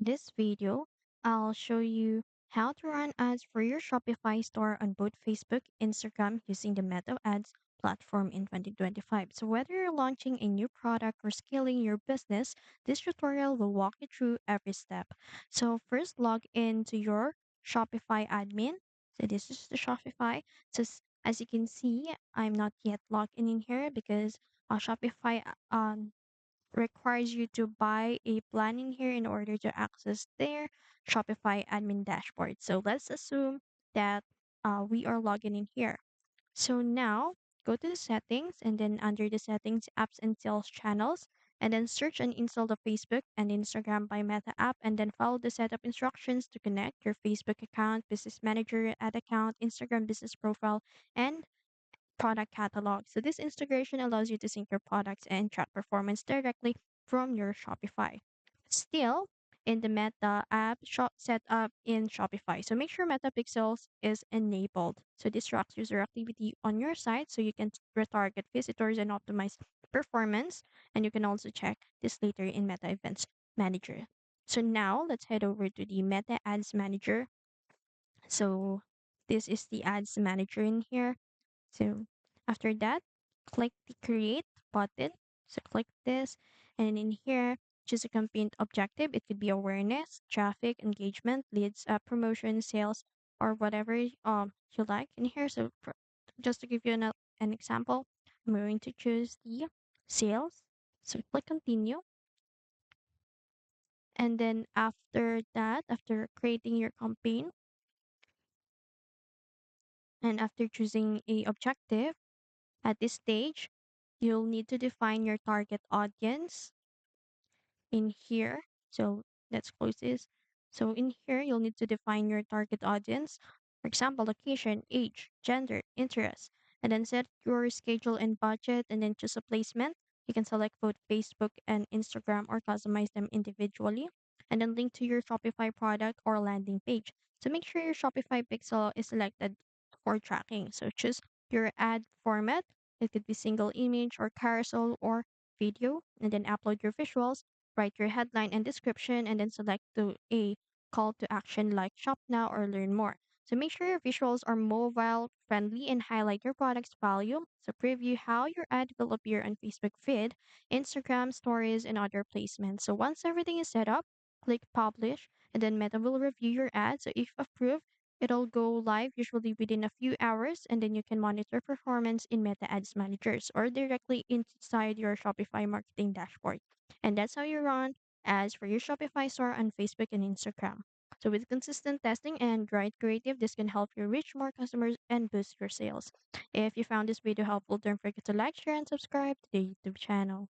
This video, I'll show you how to run ads for your Shopify store on both Facebook, Instagram using the Meta Ads platform in 2025. So whether you're launching a new product or scaling your business, this tutorial will walk you through every step. So first log into your Shopify admin. So this is the Shopify. So as you can see, I'm not yet logged in here because Shopify requires you to buy a plan in here in order to access their Shopify admin dashboard. So let's assume that we are logging in here. So now go to the settings and then under the settings, apps and sales channels, and then search and install the Facebook and Instagram by Meta app, and then follow the setup instructions to connect your Facebook account, business manager, ad account, Instagram business profile, and product catalog. So this integration allows you to sync your products and track performance directly from your Shopify. Still, in the Meta app shop setup in Shopify. So make sure Meta Pixels is enabled. So this tracks user activity on your site so you can retarget visitors and optimize performance. And you can also check this later in Meta Events Manager. So now let's head over to the Meta Ads Manager. So this is the Ads Manager in here. So after that, click the create button. So click this, and in here, choose a campaign objective. It could be awareness, traffic, engagement, leads, promotion, sales, or whatever you like in here. So just to give you an example, I'm going to choose the sales. So click continue, and then after that, after creating your campaign and after choosing a objective, at this stage, you'll need to define your target audience in here. So let's close this. So in here, you'll need to define your target audience. For example, location, age, gender, interest, and then set your schedule and budget and then choose a placement. You can select both Facebook and Instagram or customize them individually. And then link to your Shopify product or landing page. So make sure your Shopify pixel is selected for tracking. So choose your ad format. It could be single image or carousel or video, and then upload your visuals, write your headline and description, and then select to a call to action like shop now or learn more. So make sure your visuals are mobile friendly and highlight your product's value. So preview how your ad will appear on Facebook feed, Instagram stories, and other placements. So once everything is set up, click publish, and then Meta will review your ad. So if approved, it'll go live usually within a few hours, and then you can monitor performance in Meta Ads Managers or directly inside your Shopify marketing dashboard. And that's how you run ads for your Shopify store on Facebook and Instagram. So with consistent testing and right creative, this can help you reach more customers and boost your sales. If you found this video helpful, don't forget to like, share, and subscribe to the YouTube channel.